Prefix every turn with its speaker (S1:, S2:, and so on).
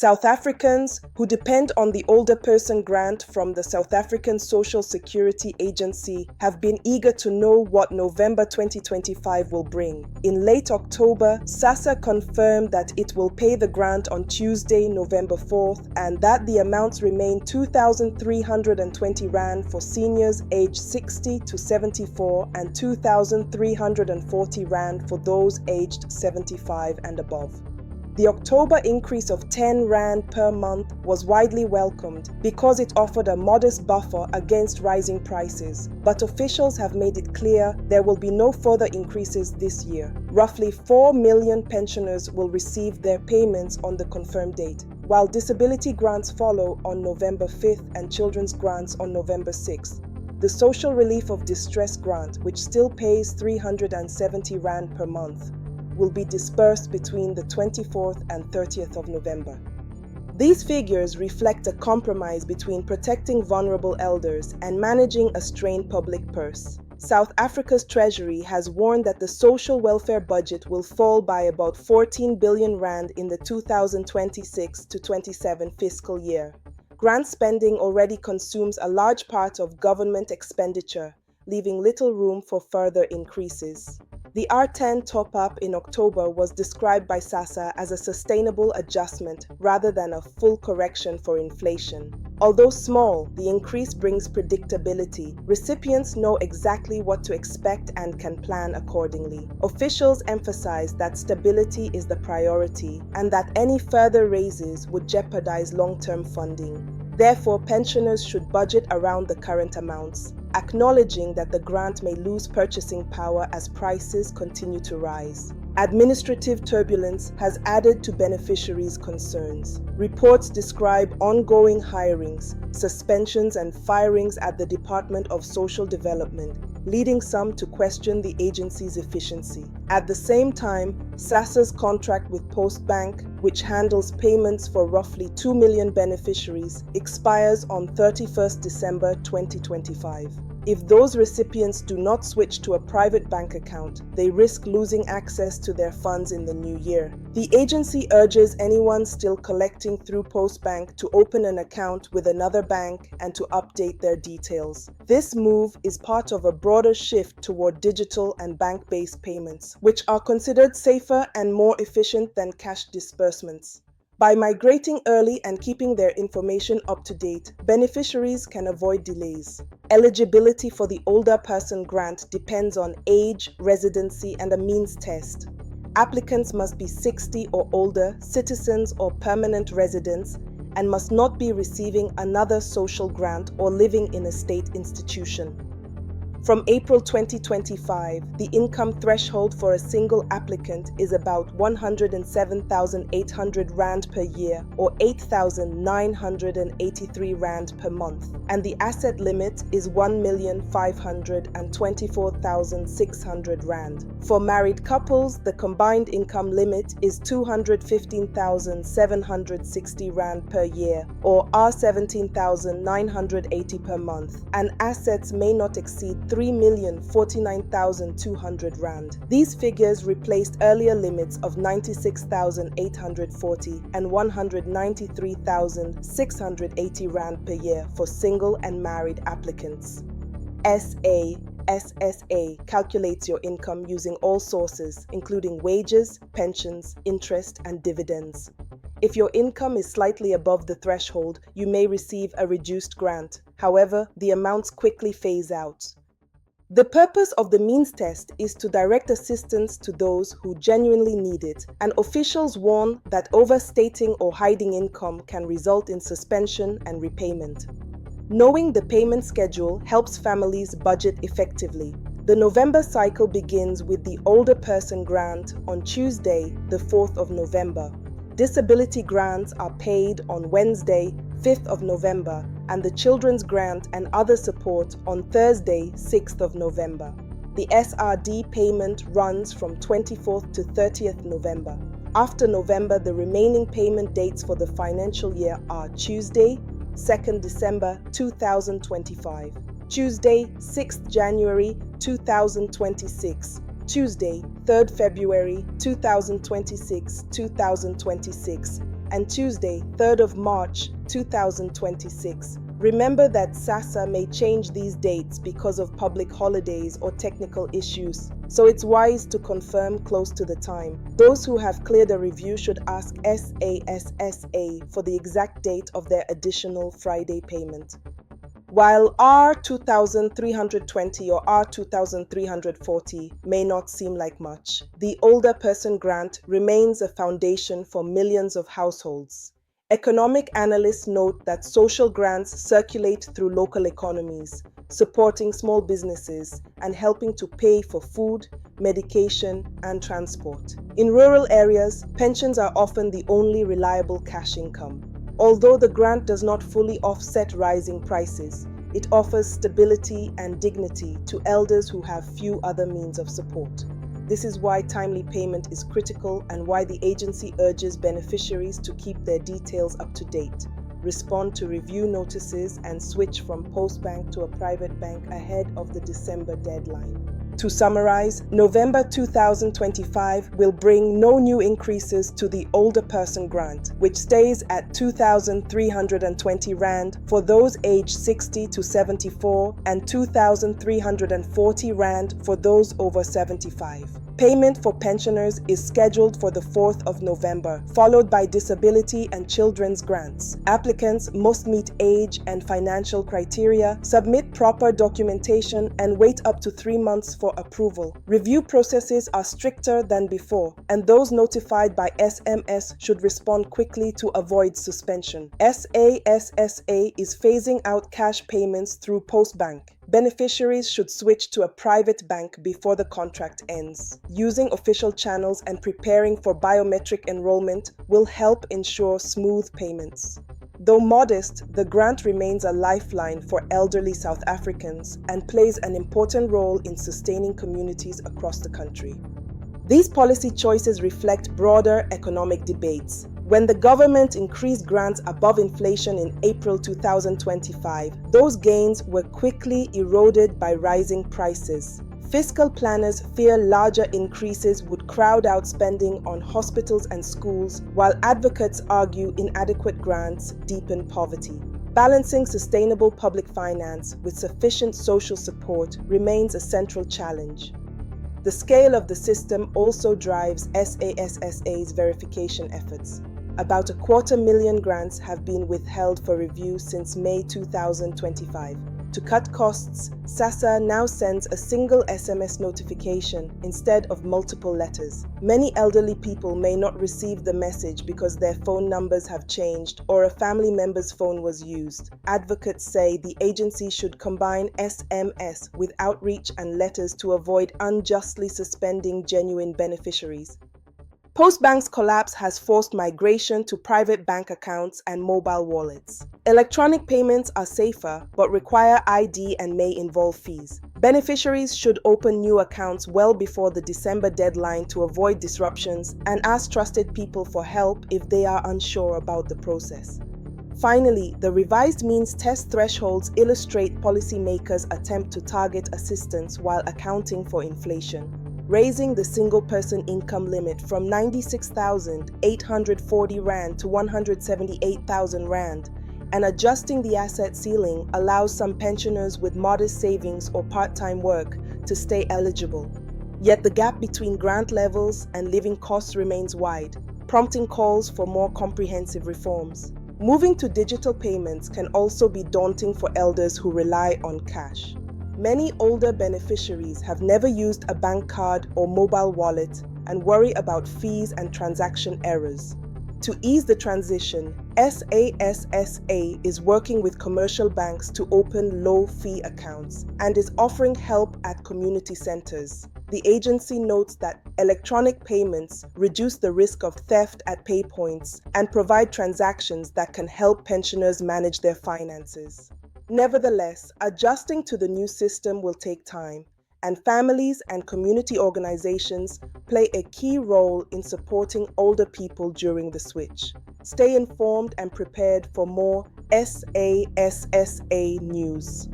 S1: South Africans who depend on the older person grant from the South African Social Security Agency have been eager to know what November 2025 will bring. In late October, SASSA confirmed that it will pay the grant on Tuesday, November 4th, and that the amounts remain 2,320 Rand for seniors aged 60 to 74 and 2,340 Rand for those aged 75 and above. The October increase of 10 Rand per month was widely welcomed because it offered a modest buffer against rising prices, but officials have made it clear there will be no further increases this year. Roughly 4 million pensioners will receive their payments on the confirmed date, while disability grants follow on November 5th and children's grants on November 6th. The Social Relief of Distress Grant, which still pays 370 Rand per month, will be dispersed between the 24th and 30th of November. These figures reflect a compromise between protecting vulnerable elders and managing a strained public purse. South Africa's Treasury has warned that the social welfare budget will fall by about 14 billion Rand in the 2026-27 fiscal year. Grant spending already consumes a large part of government expenditure, leaving little room for further increases. The R10 top-up in October was described by SASSA as a sustainable adjustment rather than a full correction for inflation. Although small, the increase brings predictability. Recipients know exactly what to expect and can plan accordingly. Officials emphasize that stability is the priority and that any further raises would jeopardize long-term funding. Therefore, pensioners should budget around the current amounts, acknowledging that the grant may lose purchasing power as prices continue to rise. Administrative turbulence has added to beneficiaries' concerns. Reports describe ongoing hirings, suspensions, and firings at the Department of Social Development, leading some to question the agency's efficiency. At the same time, SASSA's contract with Postbank, which handles payments for roughly 2 million beneficiaries, expires on 31st December 2025. If those recipients do not switch to a private bank account, they risk losing access to their funds in the new year. The agency urges anyone still collecting through Postbank to open an account with another bank and to update their details. This move is part of a broader shift toward digital and bank-based payments, which are considered safer and more efficient than cash disbursements. By migrating early and keeping their information up to date, beneficiaries can avoid delays. Eligibility for the older person grant depends on age, residency, and a means test. Applicants must be 60 or older, citizens or permanent residents, and must not be receiving another social grant or living in a state institution. From April 2025, the income threshold for a single applicant is about 107,800 Rand per year or 8,983 Rand per month, and the asset limit is 1,524,600 Rand. For married couples, the combined income limit is 215,760 Rand per year or R17,980 per month, and assets may not exceed 3,049,200 Rand. These figures replaced earlier limits of 96,840 and 193,680 Rand per year for single and married applicants. SASSA calculates your income using all sources, including wages, pensions, interest, and dividends. If your income is slightly above the threshold, you may receive a reduced grant. However, the amounts quickly phase out. The purpose of the means test is to direct assistance to those who genuinely need it, and officials warn that overstating or hiding income can result in suspension and repayment. Knowing the payment schedule helps families budget effectively. The November cycle begins with the older person grant on Tuesday, the 4th of November. Disability grants are paid on Wednesday, 5th of November, and the children's grant and other support on Thursday, 6th of November. The SRD payment runs from 24th to 30th November. After November, the remaining payment dates for the financial year are Tuesday, 2nd December 2025, Tuesday, 6th January 2026, Tuesday, 3rd February 2026, and Tuesday, 3rd of March 2026. Remember that SASSA may change these dates because of public holidays or technical issues, so it's wise to confirm close to the time. Those who have cleared a review should ask SASSA for the exact date of their additional Friday payment. While R2320 or R2340 may not seem like much, the older person grant remains a foundation for millions of households. Economic analysts note that social grants circulate through local economies, supporting small businesses and helping to pay for food, medication, and transport. In rural areas, pensions are often the only reliable cash income. Although the grant does not fully offset rising prices, it offers stability and dignity to elders who have few other means of support. This is why timely payment is critical and why the agency urges beneficiaries to keep their details up to date, respond to review notices, and switch from Postbank to a private bank ahead of the December deadline. To summarize, November 2025 will bring no new increases to the older person grant, which stays at 2,320 Rand for those aged 60 to 74 and 2,340 Rand for those over 75. Payment for pensioners is scheduled for the 4th of November, followed by disability and children's grants. Applicants must meet age and financial criteria, submit proper documentation, and wait up to 3 months for approval. Review processes are stricter than before, and those notified by SMS should respond quickly to avoid suspension. SASSA is phasing out cash payments through Postbank. Beneficiaries should switch to a private bank before the contract ends. Using official channels and preparing for biometric enrollment will help ensure smooth payments. Though modest, the grant remains a lifeline for elderly South Africans and plays an important role in sustaining communities across the country. These policy choices reflect broader economic debates. When the government increased grants above inflation in April 2025, those gains were quickly eroded by rising prices. Fiscal planners fear larger increases would crowd out spending on hospitals and schools, while advocates argue inadequate grants deepen poverty. Balancing sustainable public finance with sufficient social support remains a central challenge. The scale of the system also drives SASSA's verification efforts. About 250,000 grants have been withheld for review since May 2025. To cut costs, SASSA now sends a single SMS notification instead of multiple letters. Many elderly people may not receive the message because their phone numbers have changed or a family member's phone was used. Advocates say the agency should combine SMS with outreach and letters to avoid unjustly suspending genuine beneficiaries. Postbank's collapse has forced migration to private bank accounts and mobile wallets. Electronic payments are safer but require ID and may involve fees. Beneficiaries should open new accounts well before the December deadline to avoid disruptions and ask trusted people for help if they are unsure about the process. Finally, the revised means test thresholds illustrate policymakers' attempt to target assistance while accounting for inflation. Raising the single-person income limit from 96,840 Rand to 178,000 Rand and adjusting the asset ceiling allows some pensioners with modest savings or part-time work to stay eligible. Yet the gap between grant levels and living costs remains wide, prompting calls for more comprehensive reforms. Moving to digital payments can also be daunting for elders who rely on cash. Many older beneficiaries have never used a bank card or mobile wallet and worry about fees and transaction errors. To ease the transition, SASSA is working with commercial banks to open low-fee accounts and is offering help at community centers. The agency notes that electronic payments reduce the risk of theft at pay points and provide transactions that can help pensioners manage their finances. Nevertheless, adjusting to the new system will take time, and families and community organizations play a key role in supporting older people during the switch. Stay informed and prepared for more SASSA news.